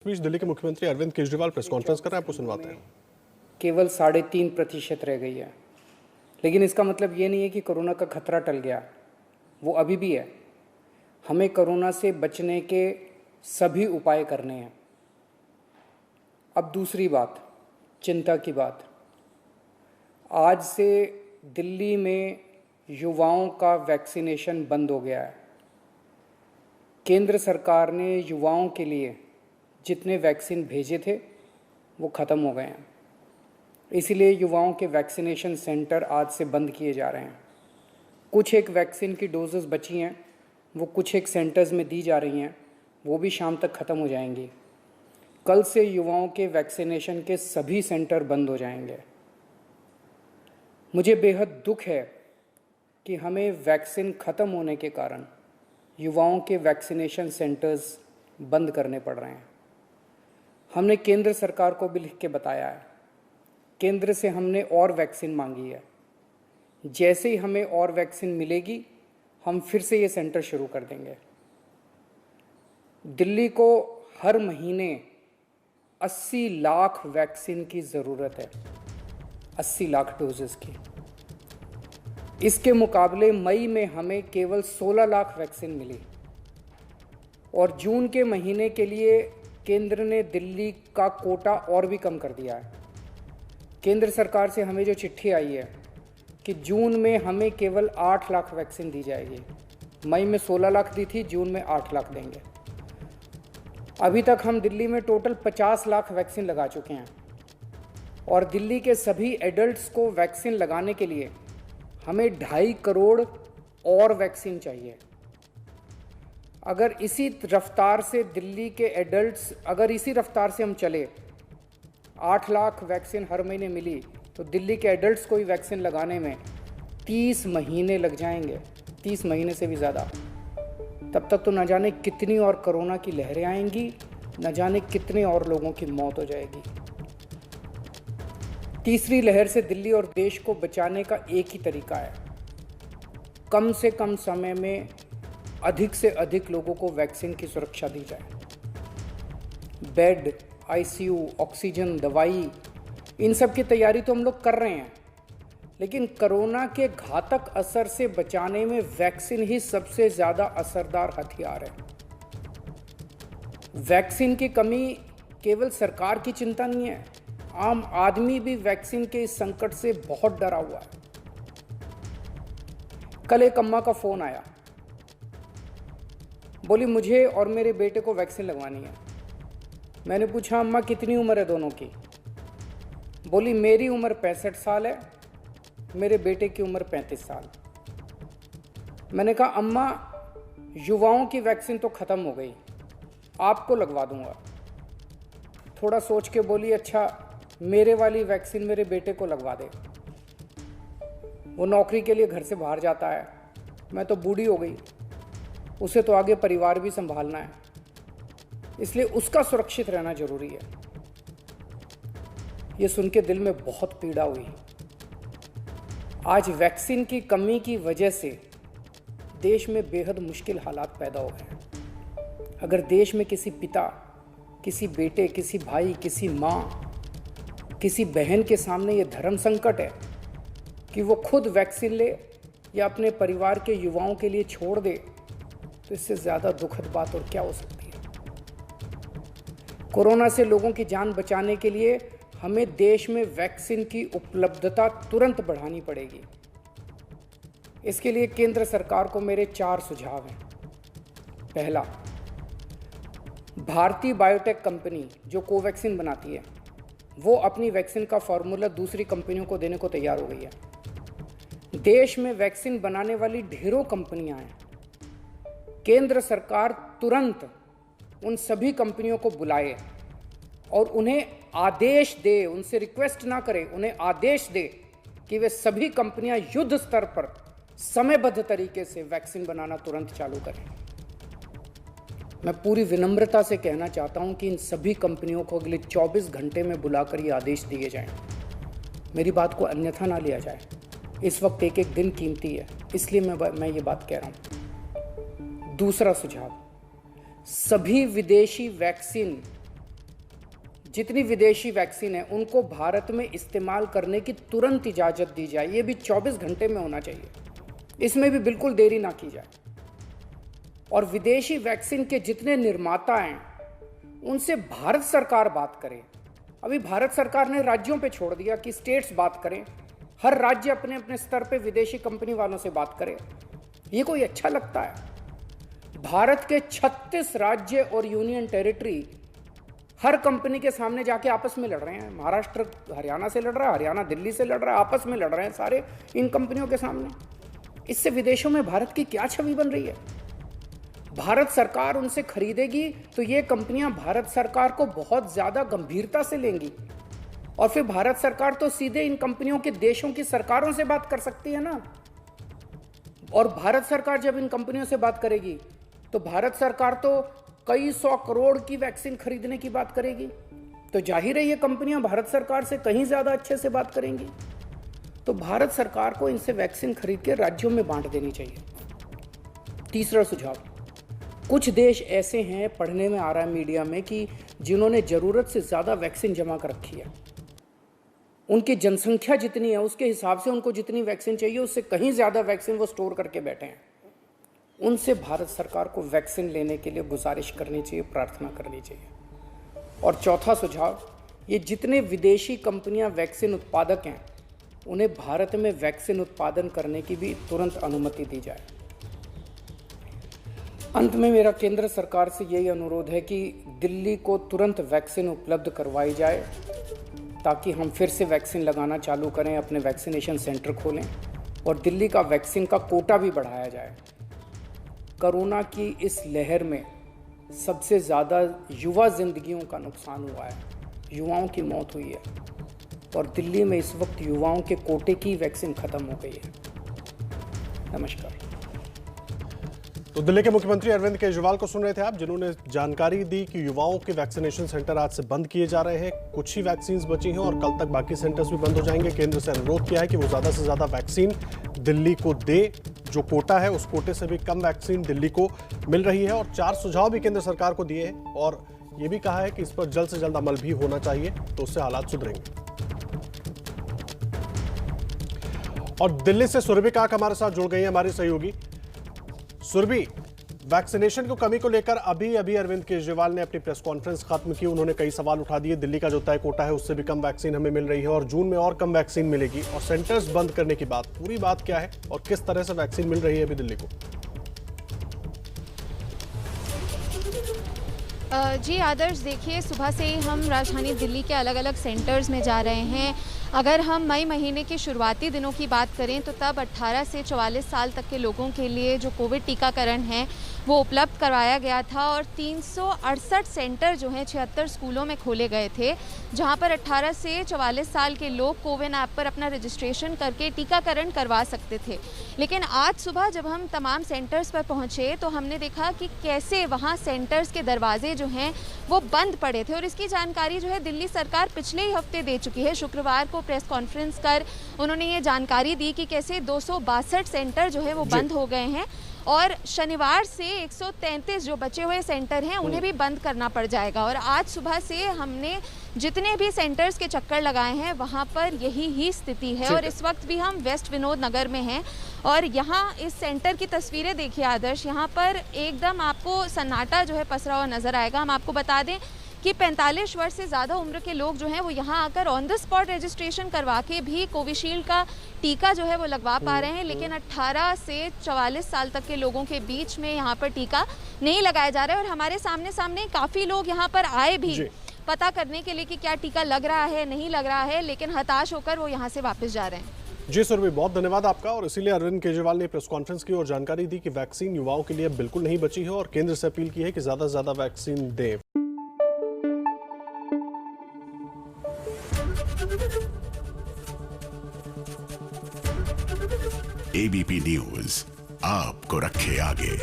इस बीच दिल्ली के मुख्यमंत्री अरविंद केजरीवाल प्रेस कॉन्फ्रेंस कर रहे हैं, आपको सुनवाते हैं। केवल 3.5% रह गई है, लेकिन इसका मतलब ये नहीं है कि कोरोना का खतरा टल गया। वो अभी भी है। हमें कोरोना से बचने के सभी उपाय करने हैं। अब दूसरी बात, चिंता की बात। आज से दिल्ली में युवाओं का वैक्सीनेशन बंद हो गया है। केंद्र सरकार ने युवाओं के लिए जितने वैक्सीन भेजे थे वो ख़त्म हो गए हैं। इसीलिए युवाओं के वैक्सीनेशन सेंटर आज से बंद किए जा रहे हैं। कुछ एक वैक्सीन की डोजेस बची हैं, वो कुछ एक सेंटर्स में दी जा रही हैं, वो भी शाम तक ख़त्म हो जाएंगी। कल से युवाओं के वैक्सीनेशन के सभी सेंटर बंद हो जाएंगे। मुझे बेहद दुख है कि हमें वैक्सीन ख़त्म होने के कारण युवाओं के वैक्सीनेशन सेंटर्स बंद करने पड़ रहे हैं। हमने केंद्र सरकार को भी लिख के बताया है। केंद्र से हमने और वैक्सीन मांगी है। जैसे ही हमें और वैक्सीन मिलेगी, हम फिर से ये सेंटर शुरू कर देंगे। दिल्ली को हर महीने 80 लाख वैक्सीन की ज़रूरत है, 80 लाख डोजेस की। इसके मुकाबले मई में हमें केवल 16 लाख वैक्सीन मिली और जून के महीने के लिए केंद्र ने दिल्ली का कोटा और भी कम कर दिया है। केंद्र सरकार से हमें जो चिट्ठी आई है कि जून में हमें केवल 8 लाख वैक्सीन दी जाएगी। मई में 16 लाख दी थी, जून में 8 लाख देंगे। अभी तक हम दिल्ली में टोटल 50 लाख वैक्सीन लगा चुके हैं और दिल्ली के सभी एडल्ट्स को वैक्सीन लगाने के लिए हमें 2.5 करोड़ और वैक्सीन चाहिए। अगर इसी रफ्तार से दिल्ली के एडल्ट्स, अगर इसी रफ्तार से हम चले, 8 लाख वैक्सीन हर महीने मिली तो दिल्ली के एडल्ट्स को ही वैक्सीन लगाने में 30 महीने लग जाएंगे, 30 महीने से भी ज़्यादा। तब तक तो न जाने कितनी और कोरोना की लहरें आएंगी, न जाने कितने और लोगों की मौत हो जाएगी। तीसरी लहर से दिल्ली और देश को बचाने का एक ही तरीका है, कम से कम समय में अधिक से अधिक लोगों को वैक्सीन की सुरक्षा दी जाए। बेड, आईसीयू, ऑक्सीजन, दवाई, इन सब की तैयारी तो हम लोग कर रहे हैं, लेकिन कोरोना के घातक असर से बचाने में वैक्सीन ही सबसे ज़्यादा असरदार हथियार है। वैक्सीन की कमी केवल सरकार की चिंता नहीं है, आम आदमी भी वैक्सीन के इस संकट से बहुत डरा हुआ है। कल एक अम्मा का फ़ोन आया, बोली मुझे और मेरे बेटे को वैक्सीन लगवानी है। मैंने पूछा अम्मा कितनी उम्र है दोनों की? बोली मेरी उम्र 65 साल है, मेरे बेटे की उम्र 35 साल। मैंने कहा अम्मा युवाओं की वैक्सीन तो ख़त्म हो गई, आपको लगवा दूंगा। थोड़ा सोच के बोली अच्छा मेरे वाली वैक्सीन मेरे बेटे को लगवा दे, वो नौकरी के लिए घर से बाहर जाता है, मैं तो बूढ़ी हो गई, उसे तो आगे परिवार भी संभालना है, इसलिए उसका सुरक्षित रहना जरूरी है। ये सुन के दिल में बहुत पीड़ा हुई। आज वैक्सीन की कमी की वजह से देश में बेहद मुश्किल हालात पैदा हो गए। अगर देश में किसी पिता, किसी बेटे, किसी भाई, किसी माँ, किसी बहन के सामने ये धर्म संकट है कि वो खुद वैक्सीन ले या अपने परिवार के युवाओं के लिए छोड़ दे, तो इससे ज़्यादा दुखद बात और क्या हो सकती है। कोरोना से लोगों की जान बचाने के लिए हमें देश में वैक्सीन की उपलब्धता तुरंत बढ़ानी पड़ेगी। इसके लिए केंद्र सरकार को मेरे 4 सुझाव हैं। पहला, भारतीय बायोटेक कंपनी जो कोवैक्सीन बनाती है, वो अपनी वैक्सीन का फॉर्मूला दूसरी कंपनियों को देने को तैयार हो गई है। देश में वैक्सीन बनाने वाली ढेरों कंपनियां हैं। केंद्र सरकार तुरंत उन सभी कंपनियों को बुलाए और उन्हें आदेश दे, उनसे रिक्वेस्ट ना करे, उन्हें आदेश दे कि वे सभी कंपनियां युद्ध स्तर पर समयबद्ध तरीके से वैक्सीन बनाना तुरंत चालू करें। मैं पूरी विनम्रता से कहना चाहता हूं कि इन सभी कंपनियों को अगले 24 घंटे में बुलाकर ये आदेश दिए जाएं। मेरी बात को अन्यथा ना लिया जाए। इस वक्त एक एक दिन कीमती है, इसलिए मैं ये बात कह रहा हूं। दूसरा सुझाव, सभी विदेशी वैक्सीन जितनी विदेशी वैक्सीन है उनको भारत में इस्तेमाल करने की तुरंत इजाज़त दी जाए। ये भी 24 घंटे में होना चाहिए, इसमें भी बिल्कुल देरी ना की जाए। और विदेशी वैक्सीन के जितने निर्माता हैं उनसे भारत सरकार बात करे। अभी भारत सरकार ने राज्यों पे छोड़ दिया कि स्टेट्स बात करें, हर राज्य अपने अपने स्तर पे विदेशी कंपनी वालों से बात करे। ये कोई अच्छा लगता है? भारत के 36 राज्य और यूनियन टेरिटरी हर कंपनी के सामने जाके आपस में लड़ रहे हैं। महाराष्ट्र हरियाणा से लड़ रहा है, हरियाणा दिल्ली से लड़ रहा है, आपस में लड़ रहे हैं सारे इन कंपनियों के सामने। इससे विदेशों में भारत की क्या छवि बन रही है? भारत सरकार उनसे खरीदेगी तो ये कंपनियां भारत सरकार को बहुत ज्यादा गंभीरता से लेंगी और फिर भारत सरकार तो सीधे इन कंपनियों के देशों की सरकारों से बात कर सकती है ना। और भारत सरकार जब इन कंपनियों से बात करेगी तो भारत सरकार तो कई 100 करोड़ की वैक्सीन खरीदने की बात करेगी, तो जाहिर है ये कंपनियां भारत सरकार से कहीं ज्यादा अच्छे से बात करेंगी। तो भारत सरकार को इनसे वैक्सीन खरीद के राज्यों में बांट देनी चाहिए। तीसरा सुझाव, कुछ देश ऐसे हैं, पढ़ने में आ रहा है मीडिया में, कि जिन्होंने जरूरत से ज्यादा वैक्सीन जमा कर रखी है। उनकी जनसंख्या जितनी है उसके हिसाब से उनको जितनी वैक्सीन चाहिए उससे कहीं ज्यादा वैक्सीन वो स्टोर करके बैठे हैं। उनसे भारत सरकार को वैक्सीन लेने के लिए गुजारिश करनी चाहिए, प्रार्थना करनी चाहिए। और चौथा सुझाव, ये जितने विदेशी कंपनियां वैक्सीन उत्पादक हैं उन्हें भारत में वैक्सीन उत्पादन करने की भी तुरंत अनुमति दी जाए। अंत में मेरा केंद्र सरकार से यही अनुरोध है कि दिल्ली को तुरंत वैक्सीन उपलब्ध करवाई जाए ताकि हम फिर से वैक्सीन लगाना चालू करें, अपने वैक्सीनेशन सेंटर खोलें और दिल्ली का वैक्सीन का कोटा भी बढ़ाया जाए। कोरोना की इस लहर में सबसे ज़्यादा युवा जिंदगियों का नुकसान हुआ है, युवाओं की मौत हुई है और दिल्ली में इस वक्त युवाओं के कोटे की वैक्सीन ख़त्म हो गई है। नमस्कार। तो दिल्ली के मुख्यमंत्री अरविंद केजरीवाल को सुन रहे थे आप, जिन्होंने जानकारी दी कि युवाओं के वैक्सीनेशन सेंटर आज से बंद किए जा रहे हैं। कुछ ही वैक्सीन बची हैं और कल तक बाकी सेंटर्स भी बंद हो जाएंगे। केंद्र से अनुरोध किया है कि वो ज्यादा से ज्यादा वैक्सीन दिल्ली को दे। जो कोटा है उस कोटे से भी कम वैक्सीन दिल्ली को मिल रही है। और 4 सुझाव भी केंद्र सरकार को दिए हैं और ये भी कहा है कि इस पर जल्द से जल्द अमल भी होना चाहिए, तो उससे हालात सुधरेंगे। और दिल्ली से सुरभि काक हमारे साथ जुड़ गई है, हमारी सहयोगी। सुरभि, वैक्सीनेशन की कमी को लेकर अभी अरविंद केजरीवाल ने अपनी प्रेस कॉन्फ्रेंस खत्म की। उन्होंने कई सवाल उठा दिए। दिल्ली का जो तय कोटा है उससे भी कम वैक्सीन हमें मिल रही है और जून में और कम वैक्सीन मिलेगी और सेंटर्स बंद करने की बात, पूरी बात क्या है और किस तरह से वैक्सीन मिल रही है अभी दिल्ली को? जी आदर्श, देखिए सुबह से ही हम राजधानी दिल्ली के अलग अलग सेंटर्स में जा रहे हैं। अगर हम मई महीने के शुरुआती दिनों की बात करें तो तब 18 से 44 साल तक के लोगों के लिए जो कोविड टीकाकरण है वो उपलब्ध करवाया गया था और 368 सेंटर जो हैं 76 स्कूलों में खोले गए थे, जहां पर 18 से 44 साल के लोग कोविन ऐप पर अपना रजिस्ट्रेशन करके टीकाकरण करवा सकते थे। लेकिन आज सुबह जब हम तमाम सेंटर्स पर पहुंचे तो हमने देखा कि कैसे वहां सेंटर्स के दरवाजे जो हैं वो बंद पड़े थे और इसकी जानकारी जो है दिल्ली सरकार पिछले ही हफ्ते दे चुकी है। शुक्रवार को प्रेस कॉन्फ्रेंस कर उन्होंने ये जानकारी दी कि कैसे 262 सेंटर जो है वो बंद हो गए हैं और शनिवार से 133 जो बचे हुए सेंटर हैं उन्हें भी बंद करना पड़ जाएगा। और आज सुबह से हमने जितने भी सेंटर्स के चक्कर लगाए हैं वहां पर यही ही स्थिति है और इस वक्त भी हम वेस्ट विनोद नगर में हैं और यहाँ इस सेंटर की तस्वीरें देखिए आदर्श, यहाँ पर एकदम आपको सन्नाटा जो है पसरा हुआ नजर आएगा। हम आपको बता दें कि 45 वर्ष से ज़्यादा उम्र के लोग जो हैं वो यहाँ आकर ऑन द स्पॉट रजिस्ट्रेशन करवा के भी कोविशील्ड का टीका जो है वो लगवा पा रहे हैं, लेकिन 18 से 44 साल तक के लोगों के बीच में यहाँ पर टीका नहीं लगाया जा रहा है। और हमारे सामने काफ़ी लोग यहाँ पर आए भी पता करने के लिए कि क्या टीका लग रहा है नहीं लग रहा है, लेकिन हताश होकर वो यहाँ से वापस जा रहे हैं। जी सुरभि, बहुत धन्यवाद आपका। और इसीलिए अरविंद केजरीवाल ने प्रेस कॉन्फ्रेंस की और जानकारी दी कि वैक्सीन युवाओं के लिए बिल्कुल नहीं बची है और केंद्र से अपील की है कि ज्यादा से ज्यादा वैक्सीन दें। एबीपी न्यूज आपको रखे आगे।